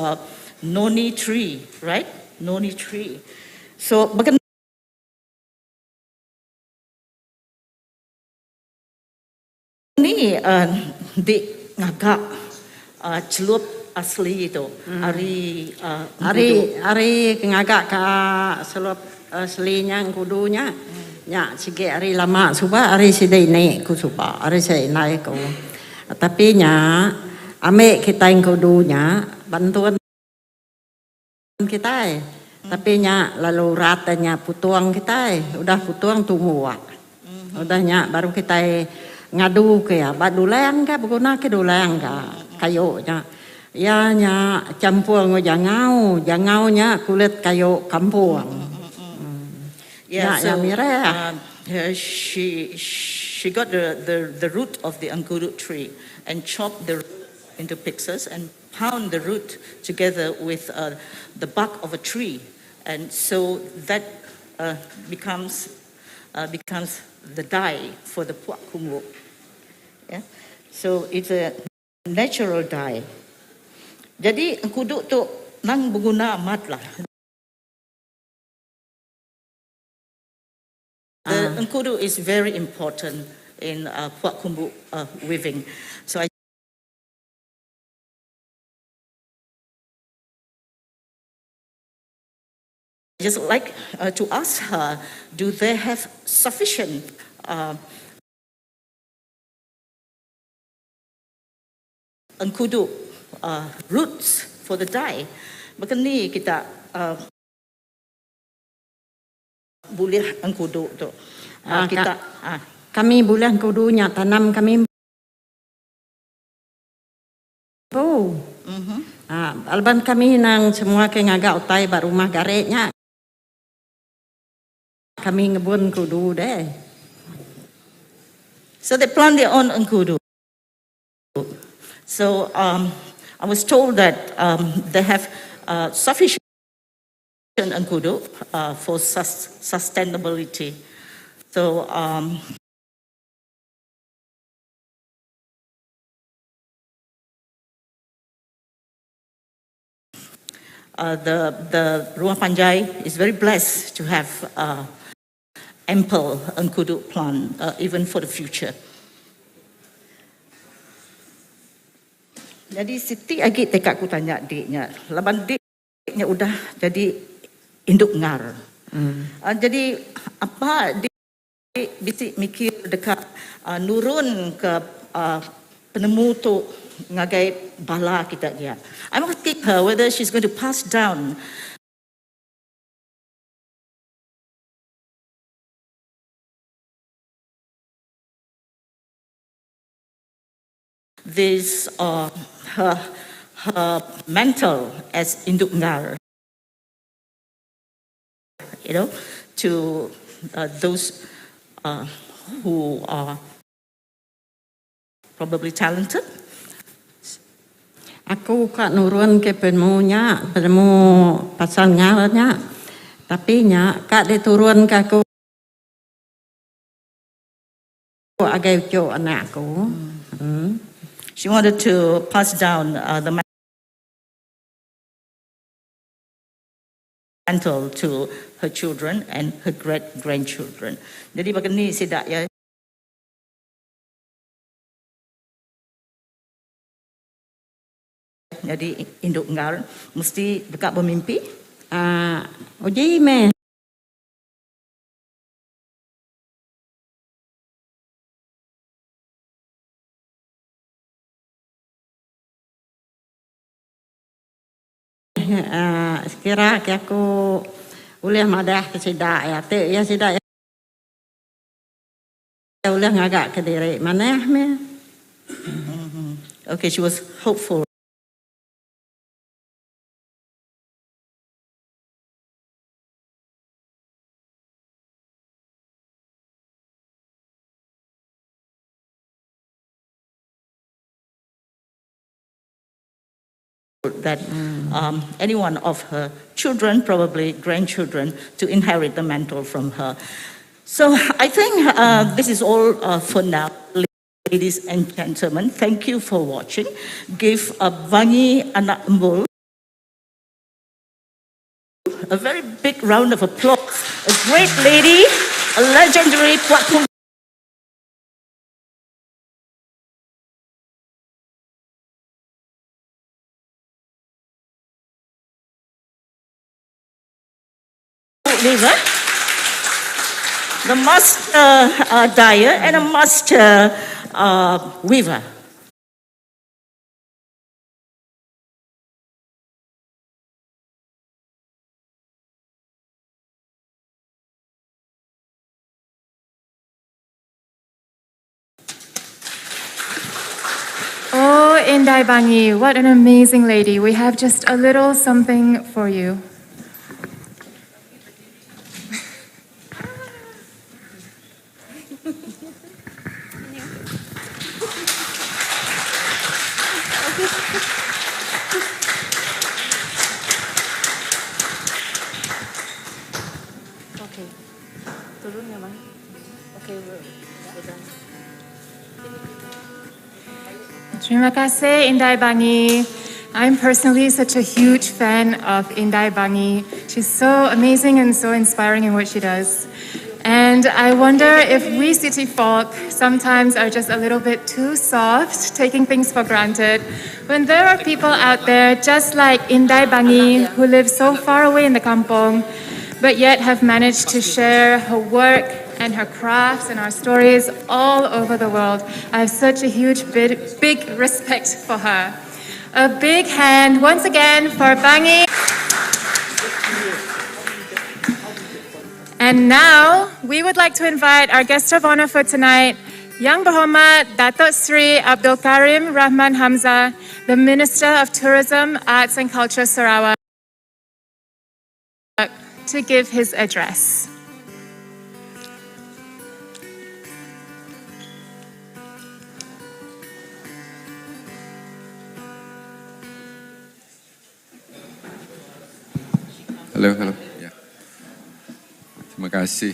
noni tree, right? Noni tree. So bagaimana ini di ngagak celup asli itu. Ari ngagak ka selop aslinya kudunya. Nya sige ari lama suba ari sidai naik ku suba ari saya naik ku. Tapi nya ame kita yang kudunya bantuan kita. Tapi nya lalu ratanya putuang kita. Udah putuang tunggu. Udahnya baru kita ngadu ke ya badulang ka buguna ke dulang ka kayu nya. Ya nya campur ngo jangau nya kulit kayu kampung. Yeah, so she got the root of the angurut tree and chopped the root into pieces and pound the root together with the bark of a tree, and so that becomes the dye for the puak kumbu. Yeah, so it's a natural dye. Jadi angkuduk tu nang berguna amat lah. The angkudu is very important in puak kumbu weaving. So I just like to ask her, do they have sufficient angkudu roots for the dye? Maka ni kita boleh angkudu tu. Kami boleh angkudunya tanam kami. Alban kami nang semua ke ngagak utai bar rumah gareknya. Kami ngebun kudu deh. So they plant their own angkudu. So I was told that they have sufficient angkudu for sustainability. So the Ruang Panjai is very blessed to have ample angkudu plant even for the future. Jadi Siti lagi tekak aku tanya adiknya, laban adiknya udah jadi induk ngar. Jadi apa adik bisik mikir dekat nurun ke penemu tu ngagai bala kita dia. I'm asking her whether she's going to pass down this her mental as induk ngar, you know, to those who are probably talented. Aku kak nurun ke penemu pasal ngarnya, tapi nya kak diturun ke aku agai ujo anakku. She wanted to pass down the mantle to her children and her great-grandchildren. Jadi begini sidak ya. Jadi induk ngar mesti dekat bermimpi. Uji me. Sekira ke aku boleh madah ke sidak ya. Te ya sidak ya. Boleh ngagak ke diri mana me. Okay, she was hopeful. That any one of her children, probably grandchildren, to inherit the mantle from her. So I think this is all for now, ladies and gentlemen. Thank you for watching. Give Bangi Anak Embul a very big round of applause. A great lady, a legendary Puak weaver, the master dyer, and a master weaver. Oh, Inday Bangi, what an amazing lady. We have just a little something for you. Okay. Turun ya, Bang. Okay, we're done. Terima kasih, Inday Bangi. I'm personally such a huge fan of Inday Bangi. She's so amazing and so inspiring in what she does. And I wonder if we city folk sometimes are just a little bit too soft, taking things for granted, when there are people out there just like Inday Bangi who live so far away in the kampong, but yet have managed to share her work and her crafts and our stories all over the world. I have such a huge, big respect for her. A big hand once again for Bangi. And now we would like to invite our guest of honor for tonight, Yang Berhormat Datuk Sri Abdul Karim Rahman Hamzah, the Minister of Tourism, Arts and Culture Sarawak, to give his address. Hello. Yeah. Terima kasih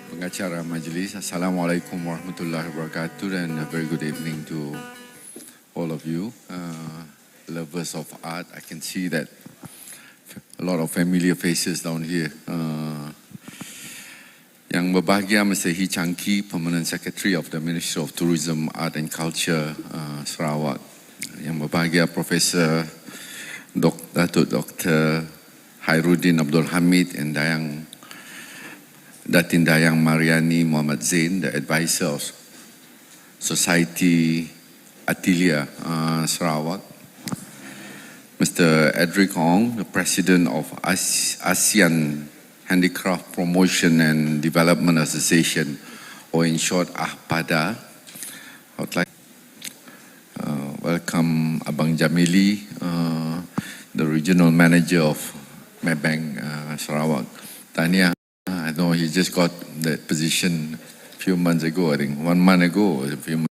pengacara majlis. Assalamualaikum warahmatullahi wabarakatuh, and a very good evening to all of you, lovers of art. I can see that a lot of familiar faces down here. Yang berbahagia Mr. Hee Chang-ki, Permanent Secretary of the Ministry of Tourism, Art and Culture Sarawak. Yang berbahagia Professor Datuk Dr. Hairuddin Abdul Hamid and Datin Dayang Mariani Muhammad Zain, the advisor of Society Atelier Sarawak. Mr. Edric Ong, the President of ASEAN Handicraft Promotion and Development Association, or in short, AHPADA. I would like to welcome Abang Jamili, the Regional Manager of Maybank Sarawak. Tania, I know he just got that position a few months ago, I think 1 month ago, a few months.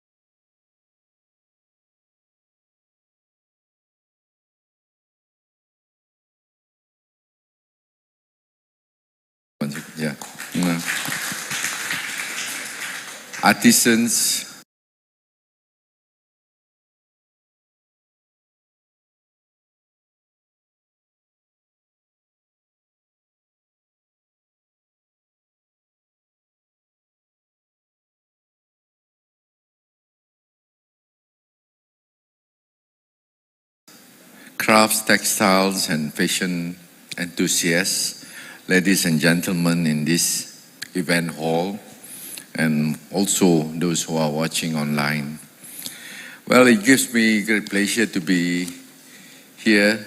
Yeah. Artisans, crafts, textiles, and fashion enthusiasts, ladies and gentlemen in this event hall, and also those who are watching online. Well, it gives me great pleasure to be here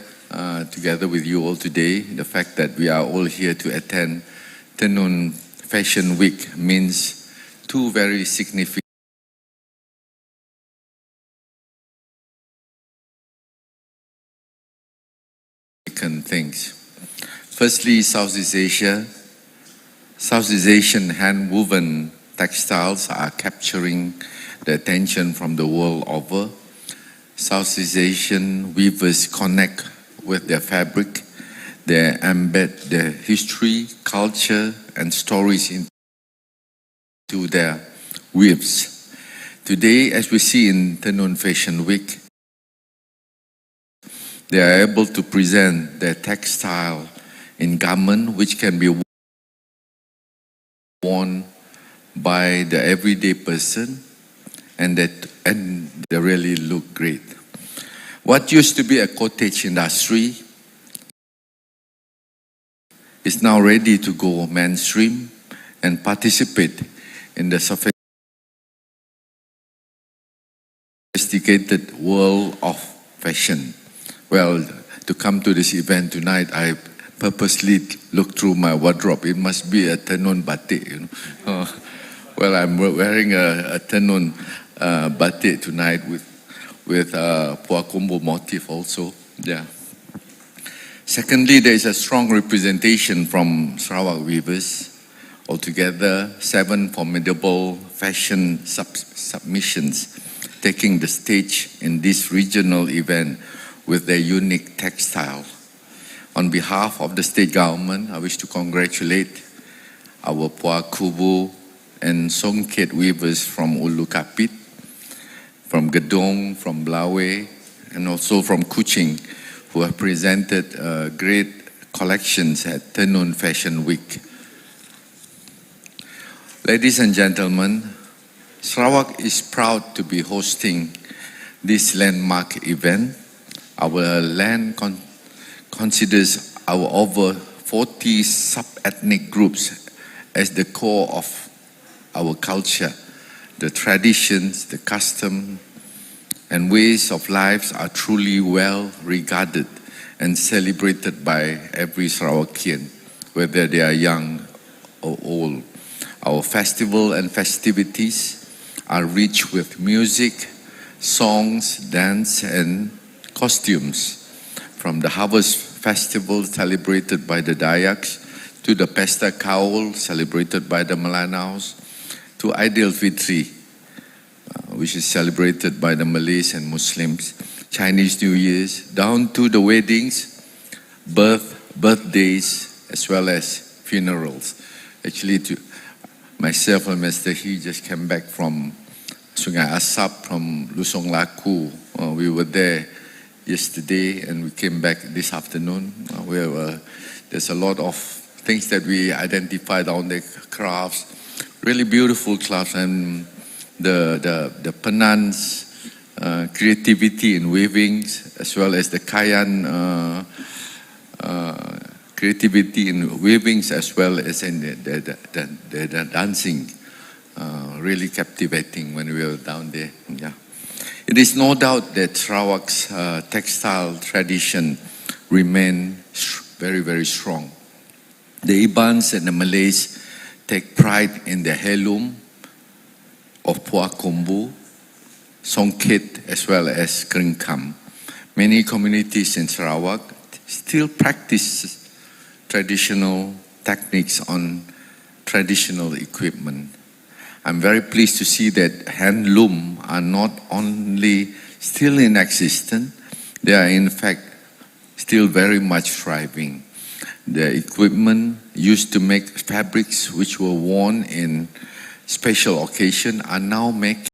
together with you all today. The fact that we are all here to attend Tenun Fashion Week means two very significant things. Firstly, Southeast Asian hand-woven textiles are capturing the attention from the world over. Southeast Asian weavers connect with their fabric. They embed their history, culture, and stories into their weaves. Today, as we see in Tenun Fashion Week, they are able to present their textile in garment which can be worn by the everyday person, and they really look great. What used to be a cottage industry is now ready to go mainstream and participate in the sophisticated world of fashion. Well, to come to this event tonight, I purposely looked through my wardrobe. It must be a Tenun batik, you know. Well, I'm wearing a Tenun batik tonight with Puak Kombu motif also. Yeah. Secondly, there is a strong representation from Sarawak weavers. Altogether, 7 formidable fashion submissions taking the stage in this regional event with their unique textile. On behalf of the state government, I wish to congratulate our Puak Kubu and Songket weavers from Ulu Kapit, from Gedong, from Blawe, and also from Kuching, who have presented great collections at Tenun Fashion Week. Ladies and gentlemen, Sarawak is proud to be hosting this landmark event. Our land considers our over 40 sub-ethnic groups as the core of our culture. The traditions, the custom, and ways of lives are truly well regarded and celebrated by every Sarawakian, whether they are young or old. Our festival and festivities are rich with music, songs, dance, and costumes. From the Harvest Festival celebrated by the Dayaks, to the Pesta Kaul celebrated by the Melanaus, to Aidil Fitri, which is celebrated by the Malays and Muslims, Chinese New Year's, down to the weddings, birthdays, as well as funerals. Actually, myself and Mr. He just came back from Sungai Asap, from Lusong Laku. We were there yesterday and we came back this afternoon. There's a lot of things that we identified on the crafts, really beautiful crafts, and the Penan's creativity in weavings, as well as the Kayan creativity in weavings, as well as in the dancing, really captivating when we were down there. Yeah. It is no doubt that Sarawak's textile tradition remain very, very strong. The Ibans and the Malays take pride in the heirloom of Puak Kombu, Songket, as well as Keringkam. Many communities in Sarawak still practice traditional techniques on traditional equipment. I'm very pleased to see that handloom are not only still in existence, they are in fact still very much thriving. The equipment used to make fabrics which were worn in special occasion are now making